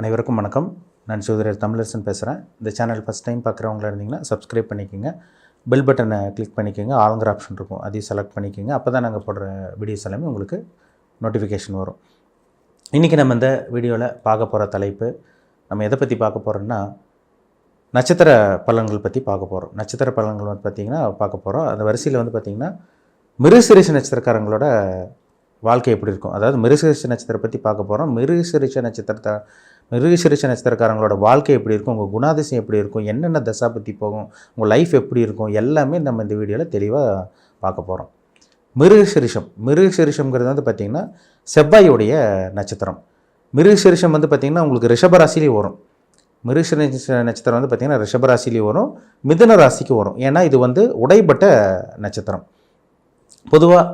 அனைவருக்கும் வணக்கம். நான் சகோதரர் தமிழரசன் பேசுகிறேன். இந்த சேனல் ஃபஸ்ட் டைம் பார்க்குறவங்களா இருந்தீங்கன்னா சப்ஸ்கிரைப் பண்ணிக்கோங்க. பெல் பட்டனை கிளிக் பண்ணிக்கோங்க. ஆளுங்கிற ஆப்ஷன் இருக்கும், அதையும் செலக்ட் பண்ணிக்கோங்க. அப்போ தான் நாங்கள் போடுற வீடியோஸ் எல்லாமே உங்களுக்கு நோட்டிஃபிகேஷன் வரும். இன்றைக்கி நம்ம இந்த வீடியோவில் பார்க்க போகிற தலைப்பு, நம்ம எதை பற்றி பார்க்க போகிறோம்னா நட்சத்திர பலன்கள் பற்றி பார்க்க போகிறோம். நட்சத்திர பலன்கள் வந்து பார்த்திங்கன்னா பார்க்க போகிறோம். அந்த வரிசையில் வந்து பார்த்திங்கன்னா மிருகசீரிஷ நட்சத்திரக்காரங்களோட வாழ்க்கை எப்படி இருக்கும், அதாவது மிருகசீரிஷ நட்சத்திரம் பற்றி பார்க்க போகிறோம். மிருகசீரிஷ நட்சத்திரக்காரங்களோட வாழ்க்கை எப்படி இருக்கும், உங்கள் குணாதிசயம் எப்படி இருக்கும், என்னென்ன தசா பற்றி போகும், உங்கள் லைஃப் எப்படி இருக்கும், எல்லாமே நம்ம இந்த வீடியோவில் தெளிவாக பார்க்க போகிறோம். மிருகசீரிஷம்ங்கிறது வந்து பார்த்திங்கன்னா செவ்வாயுடைய நட்சத்திரம். மிருகசீரிஷம் வந்து பார்த்திங்கன்னா உங்களுக்கு ரிஷபராசிலேயே வரும். மிருகசீரிஷ நட்சத்திரம் வந்து பார்த்திங்கன்னா ரிஷபராசிலேயே வரும், மிதுன ராசிக்கு வரும். ஏன்னா இது வந்து உடைப்பட்ட நட்சத்திரம். பொதுவாக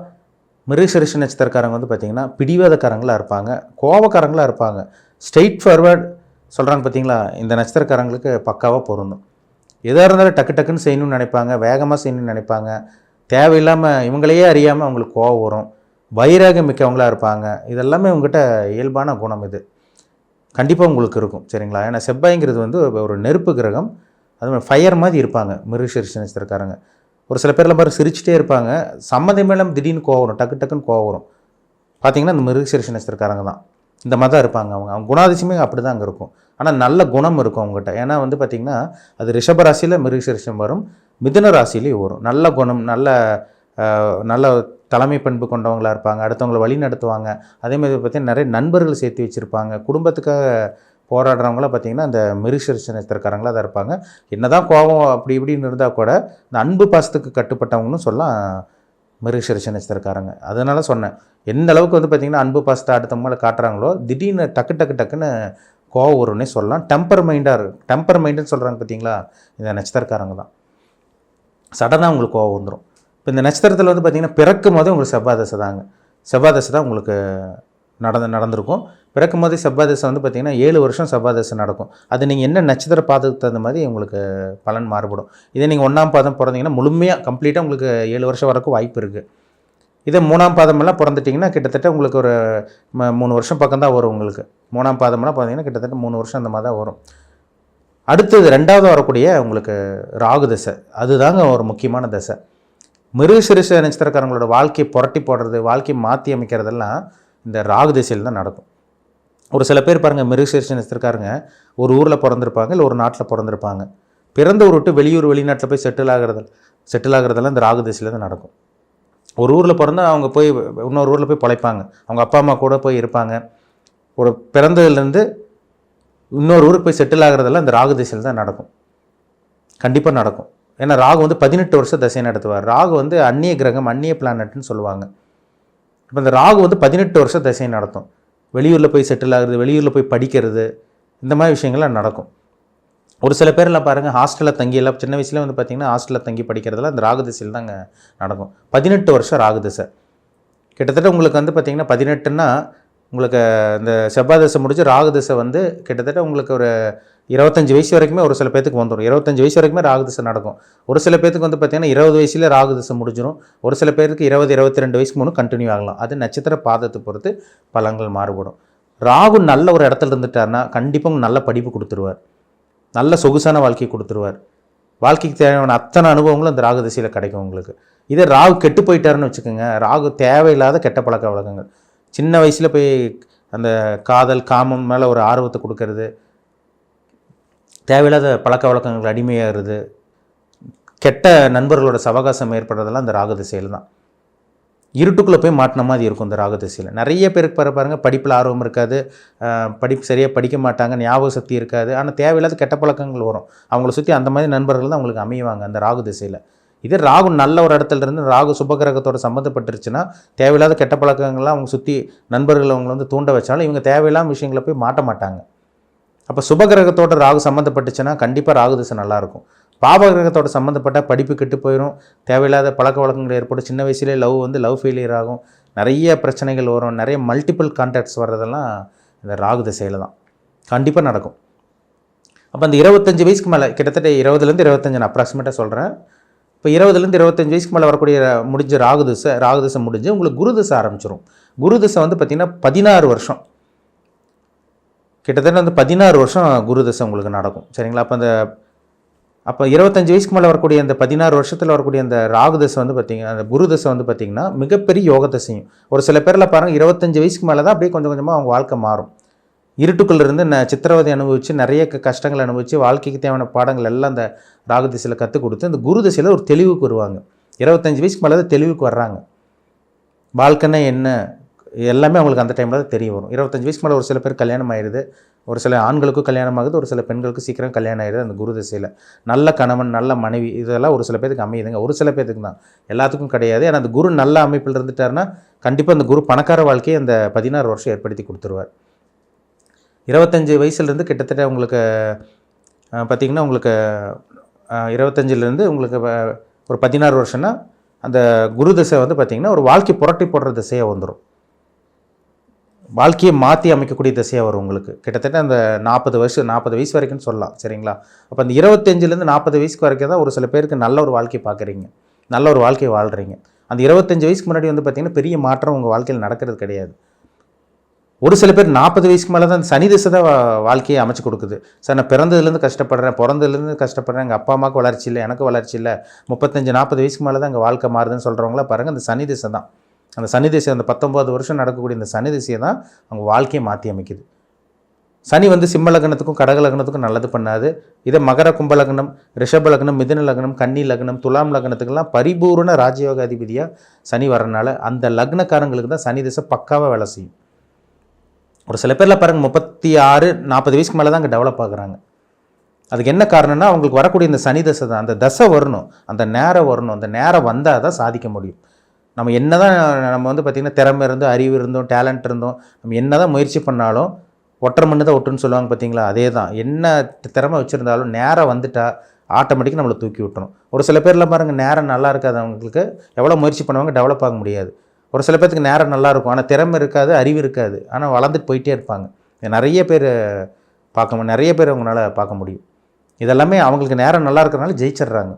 மிருகசீரிஷ நட்சத்திரக்காரங்க வந்து பார்த்திங்கன்னா பிடிவாதக்காரங்களாக இருப்பாங்க, கோபக்காரங்களாக இருப்பாங்க. ஸ்ட்ரெயிட் ஃபார்வர்ட் சொல்கிறாங்க பார்த்தீங்களா, இந்த நட்சத்திரக்காரங்களுக்கு பக்காவாக பொருந்தும். எதாக இருந்தாலும் டக்கு டக்குன்னு செய்யணும்னு நினைப்பாங்க, வேகமாக செய்யணும்னு நினைப்பாங்க. தேவையில்லாமல் இவங்களையே அறியாமல் அவங்களுக்கு கோவம் வரும். வைராகம் மிக்கவங்களாக இருப்பாங்க. இதெல்லாமே உங்கள்கிட்ட இயல்பான குணம். இது கண்டிப்பாக உங்களுக்கு இருக்கும், சரிங்களா? ஏன்னா செவ்வாய்ங்கிறது வந்து ஒரு நெருப்பு கிரகம். அதுமாதிரி ஃபயர் மாதிரி இருப்பாங்க மிருகசீரிஷ நட்சத்திரக்காரங்க. ஒரு சில பேர்லாம் பாரு சிரிச்சிட்டே இருப்பாங்க, சம்மந்தமே இல்லாமல் திடீர்னு கோவம் வரும், டக்கு டக்குன்னு கோவம் வரும். பார்த்திங்கன்னா இந்த மிருகசீரிஷ நட்சத்திரக்காரங்க தான் இந்த மாதிரி தான் இருப்பாங்க. அவங்க குணாதிசயமே அப்படி தான் அங்கே இருக்கும். ஆனால் நல்ல குணம் இருக்கும் அவங்ககிட்ட. ஏன்னா வந்து பார்த்திங்கன்னா அது ரிஷபராசியில் மிருகசீரிஷம் வரும், மிதுன ராசிலேயும் வரும். நல்ல குணம், நல்ல தலைமை பண்பு கொண்டவங்களாக இருப்பாங்க, அடுத்தவங்களை வழி நடத்துவாங்க. அதேமாதிரி பார்த்திங்கன்னா நிறைய நண்பர்கள் சேர்த்து வச்சுருப்பாங்க. குடும்பத்துக்காக போராடுறவங்களாம் பார்த்திங்கன்னா அந்த மிருகசீரிஷ நட்சத்திரக்காரங்களாக தான் இருப்பாங்க. என்ன தான் கோபம் அப்படி இப்படின்னு இருந்தால் கூட இந்த அன்பு பாசத்துக்கு கட்டுப்பட்டவங்கன்னு சொல்லலாம் மிருகசீரிஷ நட்சத்திரக்காரங்க. அதனால சொன்னேன், எந்த அளவுக்கு வந்து பார்த்திங்கன்னா அன்பு பாசத்தை அடுத்தவங்களை காட்டுறாங்களோ திடீர்னு டக்குன்னு கோவம் வரும்னே சொல்லலாம். டெம்பர் மைண்டுன்னு சொல்கிறாங்க பார்த்தீங்களா, இந்த நட்சத்திரக்காரங்க தான். சடனாக உங்களுக்கு கோவம் வந்துடும். இப்போ இந்த நட்சத்திரத்தில் வந்து பார்த்திங்கன்னா பிறக்கும் போதே உங்களுக்கு செவ்வாய் தசை தான் உங்களுக்கு நடந்திருக்கும். பிறக்கும் போதே செவ்வாய் தசை வந்து பார்த்திங்கன்னா 7 வருஷம் செவ்வாய் தசை நடக்கும். அது நீங்கள் என்ன நட்சத்திர பாதத்துக்கு தகுந்த மாதிரி உங்களுக்கு பலன் மாறுபடும். இதே நீங்கள் 1ஆம் பாதம் பிறந்தீங்கன்னா முழுமையாக கம்ப்ளீட்டாக உங்களுக்கு 7 வருஷம் வரைக்கும் வாய்ப்பு இருக்குது. இதே 3ஆம் பாதமெல்லாம் பிறந்துட்டிங்கன்னா கிட்டத்தட்ட உங்களுக்கு ஒரு 3 வருஷம் பக்கம் தான் வரும். உங்களுக்கு 3ஆம் பாதமெல்லாம் பார்த்தீங்கன்னா கிட்டத்தட்ட 3 வருஷம் அந்த மாதிரி தான் வரும். அடுத்தது 2வது வரக்கூடிய உங்களுக்கு ராகு தசை, அதுதாங்க ஒரு முக்கியமான தசை. மிருகசீரிஷ நட்சத்திரக்காரங்களோட வாழ்க்கையை புரட்டி போடுறது, வாழ்க்கையை மாற்றி அமைக்கிறதெல்லாம் இந்த ராகு திசையில் தான் நடக்கும். ஒரு சில பேர் பாருங்கள், மிருகசீரிஷ நட்சத்திரக்காரங்க ஒரு ஊரில் பிறந்திருப்பாங்க, இல்லை ஒரு நாட்டில் பிறந்திருப்பாங்க. பிறந்த ஊர் விட்டு வெளிநாட்டில் போய் செட்டில் ஆகிறதெல்லாம் இந்த ராகு திசையில் தான் நடக்கும். ஒரு ஊரில் பிறந்தா அவங்க போய் இன்னொரு ஊரில் போய் பிழைப்பாங்க, அவங்க அப்பா அம்மா கூட போய் இருப்பாங்க. ஒரு பிறந்ததுலேருந்து இன்னொரு ஊருக்கு போய் செட்டில் ஆகிறதெல்லாம் இந்த ராகு திசையில் தான் நடக்கும். கண்டிப்பாக நடக்கும். ஏன்னா ராகு வந்து 18 வருஷம் தசை நடத்துவார். ராகு வந்து அந்நிய கிரகம், அந்நிய பிளானட்னு சொல்லுவாங்க. இப்போ இந்த ராகு வந்து 18 வருஷம் தசை நடத்தும். வெளியூரில் போய் செட்டில் ஆகுறது, வெளியூரில் போய் படிக்கிறது, இந்த மாதிரி விஷயங்கள்லாம் நடக்கும். ஒரு சில பேர்லாம் பாருங்கள், ஹாஸ்டலில் தங்கியெல்லாம் சின்ன வயசுல வந்து பார்த்திங்கன்னா ஹாஸ்டலில் தங்கி படிக்கிறதெல்லாம் இந்த ராகு திசையில் தாங்க நடக்கும். 18 வருஷம் ராகு திசை. கிட்டத்தட்ட உங்களுக்கு வந்து பார்த்திங்கன்னா 18ன்னா உங்களுக்கு இந்த செவ்வாய் தசை முடிஞ்சு ராகு திசை வந்து கிட்டத்தட்ட உங்களுக்கு ஒரு 25 வயசு வரைக்குமே ஒரு சில பேத்துக்கு வந்துடும். 25 வயசு வரைக்குமே ராகு திசை நடக்கும். ஒரு சில பேத்துக்கு வந்து பார்த்திங்கன்னா 20 வயசில் ராகு திசை முடிஞ்சிடும். ஒரு சில பேருக்கு 22 வயசுக்கு முன்னே கண்டினியூ ஆகலாம். அது நட்சத்திர பாதத்தை பொறுத்து பலன்கள் மாறுபடும். ராகு நல்ல ஒரு இடத்துல இருந்துட்டார்னா கண்டிப்பாக நல்ல படிப்பு கொடுத்துருவார், நல்ல சொகுசான வாழ்க்கையை கொடுத்துருவார். வாழ்க்கைக்கு தேவையான அத்தனை அனுபவங்களும் அந்த ராகு திசையில் கிடைக்கும் உங்களுக்கு. இதே ராகு கெட்டு போயிட்டாருன்னு வச்சுக்கோங்க, ராகு தேவையில்லாத கெட்ட பழக்க வழக்கங்கள், சின்ன வயசில் போய் அந்த காதல் காமம் மேலே ஒரு ஆர்வத்தை கொடுக்கறது, தேவையில்லாத பழக்க வழக்கங்கள் அடிமையாகிறது, கெட்ட நண்பர்களோட சவகாசம் ஏற்படுறதெல்லாம் இந்த ராகு திசையில் தான். இருட்டுக்குள்ளே போய் மாட்டின மாதிரி இருக்கும் இந்த ராகு திசையில். நிறைய பேருக்கு பாருங்கள், படிப்பில் ஆர்வம் இருக்காது, படிப்பு சரியாக படிக்க மாட்டாங்க, ஞாபக சக்தி இருக்காது, ஆனால் தேவையில்லாத கெட்ட பழக்கங்கள் வரும். அவங்கள சுற்றி அந்த மாதிரி நண்பர்கள் தான் அவங்களுக்கு அமைவாங்க அந்த ராகு திசையில். இதே ராகு நல்ல ஒரு இடத்துல இருந்து ராகு சுபகிரகத்தோடு சம்மந்தப்பட்டுருச்சுன்னா தேவையில்லாத கெட்ட பழக்கங்கள்லாம் அவங்க சுற்றி நண்பர்கள் அவங்களை வந்து தூண்ட வச்சாலும் இவங்க தேவையில்லாத விஷயங்களை போய் மாட்ட மாட்டாங்க. அப்போ சுபகிரகத்தோட ராகு சம்மந்தப்பட்டுச்சுன்னா கண்டிப்பாக ராகு திசை நல்லாயிருக்கும். பாபகிரகத்தோட சம்மந்தப்பட்ட படிப்பு கெட்டு போயிடும், தேவையில்லாத பழக்க வழக்கங்கள் ஏற்படும், சின்ன வயசுலேயே லவ் ஃபெயிலியர் ஆகும், நிறைய பிரச்சனைகள் வரும், நிறைய மல்டிபிள் கான்டாக்ட்ஸ் வர்றதெல்லாம் இந்த ராகு திசையில் தான் கண்டிப்பாக நடக்கும். அப்போ அந்த 25 வயசுக்கு மேலே, கிட்டத்தட்ட 20லேருந்து 25 நான் அப்ராக்சிமேட்டாக சொல்கிறேன். இப்போ 20லேருந்து 25 வயசுக்கு மேலே வரக்கூடிய முடிஞ்ச ராகு திசை முடிஞ்சு உங்களுக்கு குரு திசை ஆரம்பிச்சிடும். குரு திசை வந்து பார்த்திங்கன்னா 16 வருஷம் கிட்டத்தட்ட வந்து 16 வருஷம் குரு தசை உங்களுக்கு நடக்கும். சரிங்களா? அப்போ 25 வயசுக்கு மேலே வரக்கூடிய அந்த 16 வருஷத்தில் வரக்கூடிய அந்த ராகு தசை வந்து பார்த்தீங்கன்னா, அந்த குரு தசை வந்து பார்த்தீங்கன்னா மிகப்பெரிய யோக தசையும். ஒரு சில பேரில் பாருங்கள் 25 வயசுக்கு மேலே தான் அப்படியே கொஞ்சம் கொஞ்சமாக அவங்க வாழ்க்கை மாறும். இருட்டுக்குள்ளேருந்து சித்திரவதை அனுபவித்து நிறைய கஷ்டங்கள் அனுபவித்து வாழ்க்கைக்கு தேவையான பாடங்கள் எல்லாம் அந்த ராகு திசையில் கற்றுக் கொடுத்து அந்த குரு திசையில் ஒரு தெளிவுக்கு வருவாங்க. 25 வயசுக்கு மேலே தான் தெளிவுக்கு வர்றாங்க. வாழ்க்கைன்னா என்ன எல்லாமே அவங்களுக்கு அந்த டைமில் தான் தெரிய வரும். 25 வயசுக்கு மேலே ஒரு சில பேர் கல்யாணம் ஆயிடுது, ஒரு சில ஆண்களுக்கும் கல்யாணம் ஆகுது, ஒரு சில பெண்களுக்கு சீக்கிரம் கல்யாணம் ஆயிடுது அந்த குரு திசையில். நல்ல கணவன், நல்ல மனைவி இதெல்லாம் ஒரு சில பேருக்கு அமையுதுங்க. ஒரு சில பேருக்கு தான், எல்லாத்துக்கும் கிடையாது. ஏன்னா அந்த குரு நல்ல அமைப்பில் இருந்துட்டாருன்னா கண்டிப்பாக அந்த குரு பணக்கார வாழ்க்கையை அந்த 16 வருஷம் ஏற்படுத்தி கொடுத்துருவார். 25 வயசுலேருந்து கிட்டத்தட்ட உங்களுக்கு பார்த்திங்கன்னா உங்களுக்கு 25லேருந்து உங்களுக்கு ஒரு 16 வருஷம்னா அந்த குரு திசை வந்து பார்த்திங்கன்னா ஒரு வாழ்க்கை புரட்டி போடுற திசையாக வந்துடும். வாழ்க்கையை மாற்றி அமைக்கக்கூடிய திசையாக வரும் உங்களுக்கு. கிட்டத்தட்ட அந்த 40 வயசு வரைக்கும் சொல்லலாம். சரிங்களா? அப்போ அந்த 25லேருந்து 40 வயசுக்கு வரைக்கும் தான் ஒரு சில பேருக்கு நல்ல ஒரு வாழ்க்கை பார்க்குறீங்க, நல்ல ஒரு வாழ்க்கையை வாழ்கிறீங்க. அந்த 25 வயசுக்கு முன்னாடி வந்து பார்த்திங்கன்னா பெரிய மாற்றம் உங்கள் வாழ்க்கையில் நடக்கிறது கிடையாது. ஒரு சில பேர் 40 வயசுக்கு மேலே தான் சனி திசை தான் வாழ்க்கையை அமைச்சு கொடுக்குது. சார் நான் பிறந்ததுலேருந்து கஷ்டப்படுறேன், எங்கள் அப்பா அம்மாவுக்கு வளர்ச்சி இல்லை, எனக்கு வளர்ச்சி இல்லை, 35-40 வயசுக்கு மேலே தான் எங்கள் வாழ்க்கை மாறுதுன்னு சொல்கிறவங்கள பாருங்கள். அந்த சனி திசை தான், அந்த சனி திசை அந்த 19 வருஷம் நடக்கக்கூடிய இந்த சனி திசையை தான் அவங்க வாழ்க்கையை மாற்றி அமைக்குது. சனி வந்து சிம்ம லக்னத்துக்கும் கடக லக்னத்துக்கும் நல்லது பண்ணாது. இதை மகர கும்ப லக்னம், ரிஷப லக்னம், மிதுன லக்னம், கன்னி லக்னம், துலாம் லக்னத்துக்கெல்லாம் பரிபூர்ண ராஜயோக அதிபதியாக சனி வரனால அந்த லக்னக்காரங்களுக்கு தான் சனி திசை பக்காவாக வேலை செய்யும். ஒரு சில பேரில் பாருங்கள் 36-40 வயசுக்கு மேலே தான் அங்கே டெவலப் ஆகுறாங்க. அதுக்கு என்ன காரணம்னா அவங்களுக்கு வரக்கூடிய இந்த சனி தசை தான். அந்த தசை வரணும், அந்த நேரம் வரணும், அந்த நேரம் வந்தால் தான் சாதிக்க முடியும். நம்ம என்ன தான் நம்ம வந்து பார்த்திங்கன்னா திறமை இருந்தோம், அறிவு இருந்தோம், டேலண்ட் இருந்தோம், நம்ம என்ன தான் முயற்சி பண்ணாலும் ஒற்றை மண்ணு தான் ஒட்டுன்னு சொல்லுவாங்க பார்த்தீங்களா? அதே தான். என்ன திறமை வச்சுருந்தாலும் நேரம் வந்துட்டால் ஆட்டோமேட்டிக்காக நம்மளை தூக்கி விட்டுரும். ஒரு சில பேரில் பாருங்கள் நேரம் நல்லா இருக்காது, அவங்களுக்கு எவ்வளோ முயற்சி பண்ணுவாங்க டெவலப் ஆக முடியாது. ஒரு சில பேருக்கு நேரம் நல்லாயிருக்கும், ஆனால் திறமை இருக்காது, அறிவு இருக்காது, ஆனால் வளர்ந்துட்டு போயிட்டே இருப்பாங்க. நிறைய பேர் அவங்களால பார்க்க முடியும். இதெல்லாமே அவங்களுக்கு நேரம் நல்லா இருக்கிறனால ஜெயிச்சிட்றாங்க.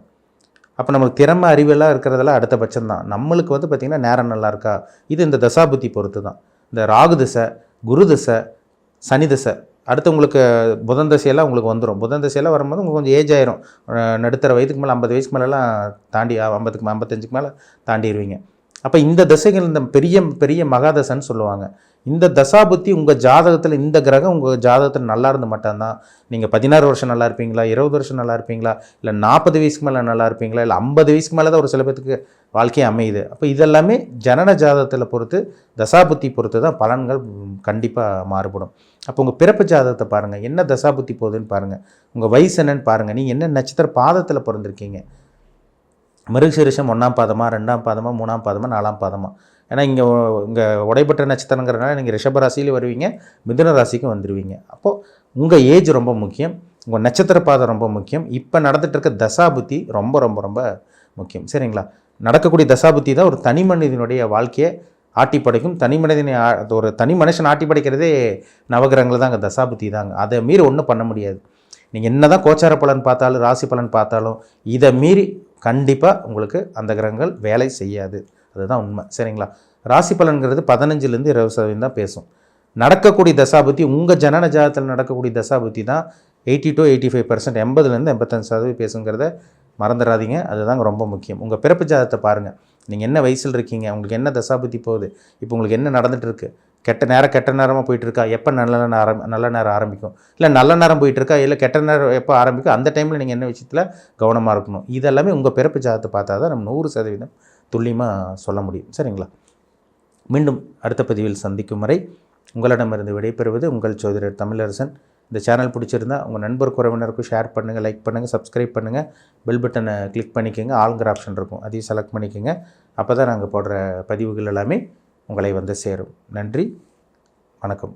அப்போ நம்மளுக்கு திறமை அறிவெல்லாம் இருக்கிறதெல்லாம் அடுத்த பட்சம் தான். நம்மளுக்கு வந்து பார்த்திங்கன்னா நேரம் நல்லா இருக்கா, இது இந்த தசாபுத்தி பொறுத்து தான். இந்த ராகு திசை, குரு திசை, சனி திசை, அடுத்து உங்களுக்கு புதன் திசையெல்லாம் உங்களுக்கு வந்துடும். புதன் திசையெல்லாம் வரும்போது உங்களுக்கு கொஞ்சம் ஏஜ் ஆயிரும். நடுத்தர வயதுக்கு மேலே 50 வயசுக்கு மேலெலாம் தாண்டி 55க்கு மேலே தாண்டிடுவீங்க. அப்போ இந்த தசைகள் இந்த பெரிய பெரிய மகாதசைன்னு சொல்லுவாங்க. இந்த தசாபுத்தி உங்கள் ஜாதகத்தில், இந்த கிரகம் உங்கள் ஜாதகத்தில் நல்லா இருந்து மட்டும்தான் நீங்கள் 16 வருஷம் நல்லா இருப்பீங்களா, 20 வருஷம் நல்லா இருப்பீங்களா, இல்லை 40 வயசுக்கு மேலே நல்லா இருப்பீங்களா, இல்லை 50 வயசுக்கு மேலே தான் ஒரு சில பேருக்கு வாழ்க்கையை அமையுது. அப்போ இதெல்லாமே ஜனன ஜாதகத்தில் பொறுத்து, தசாபுத்தி பொறுத்து தான் பலன்கள் கண்டிப்பாக மாறுபடும். அப்போ உங்கள் பிறப்பு ஜாதகத்தை பாருங்கள், என்ன தசாபுத்தி போகுதுன்னு பாருங்கள், உங்கள் வயசு என்னன்னு பாருங்கள், நீங்கள் என்ன நட்சத்திர பாதத்தில் பிறந்திருக்கீங்க, மிருகசீரிஷம் 1ஆம் பாதமா, 2ஆம் பாதமா, 3ஆம் பாதமா, 4ஆம் பாதமா. ஏன்னா இங்கே உடைப்பட்ட நட்சத்திரங்கிறதுனால நீங்கள் ரிஷப ராசியில் வருவீங்க, மிதுன ராசிக்கும் வந்துடுவீங்க. அப்போது உங்கள் ஏஜ் ரொம்ப முக்கியம், உங்கள் நட்சத்திர பாதம் ரொம்ப முக்கியம். இப்போ நடந்துகிட்டு இருக்க தசாபுத்தி ரொம்ப ரொம்ப ரொம்ப முக்கியம். சரிங்களா? நடக்கக்கூடிய தசாபுத்தி தான் ஒரு தனி மனிதனுடைய வாழ்க்கையை ஆட்டி படைக்கும். ஒரு தனி மனுஷன் ஆட்டி படைக்கிறதே நவகிரகங்கள் தான், அங்கே தசாபுத்தி தாங்க. அதை மீறி ஒன்றும் பண்ண முடியாது. நீங்கள் என்ன தான் கோச்சார பலன் பார்த்தாலும், ராசி பலன் பார்த்தாலும், இதை மீறி கண்டிப்பாக உங்களுக்கு அந்த கிரகங்கள் வேலை செய்யாது. அதுதான் உண்மை. சரிங்களா? ராசி பலன்கிறது 15லேருந்து 20% தான் பேசும். நடக்கக்கூடிய தசாபுத்தி, உங்கள் ஜனன ஜாதகத்தில் நடக்கக்கூடிய தசாபுத்தி தான் 80 to 85%, 80லேருந்து 85% பேசுங்கிறத மறந்துடாதீங்க. அதுதாங்க ரொம்ப முக்கியம். உங்கள் பிறப்பு ஜாதகத்தை பாருங்கள், நீங்கள் என்ன வயசில் இருக்கீங்க, உங்களுக்கு என்ன தசாபுத்தி போகுது, இப்போ உங்களுக்கு என்ன நடந்துகிட்ருக்கு, கெட்ட நேரமாக போயிட்டுருக்கா, எப்போ நல்ல நேரம் ஆரம்பிக்கும், இல்லை நல்ல நேரம் போயிட்டுருக்கா, இல்லை கெட்ட நேரம் எப்போ ஆரம்பிக்கும், அந்த டைமில் நீங்கள் என்ன விஷயத்தில் கவனமாக இருக்கணும், இதெல்லாமே உங்கள் பிறப்பு ஜாதகத்தை பார்த்தா தான் நம்ம 100% துல்லியமாக சொல்ல முடியும். சரிங்களா? மீண்டும் அடுத்த பதிவில் சந்திக்கும் வரை உங்களிடமிருந்து விடைபெறுவது உங்கள் ஜோதிடர் தமிழரசன். இந்த சேனல் பிடிச்சிருந்தா உங்கள் நண்பர் உறவினருக்கும் ஷேர் பண்ணுங்கள், லைக் பண்ணுங்கள், சப்ஸ்கிரைப் பண்ணுங்கள், பெல் பட்டனை கிளிக் பண்ணிக்கோங்க, ஆளுங்கிற ஆப்ஷன் இருக்கும், அதையும் செலக்ட் பண்ணிக்கோங்க. அப்போ தான் நாங்கள் போடுற பதிவுகள் எல்லாமே உங்களை வந்து சேரும். நன்றி, வணக்கம்.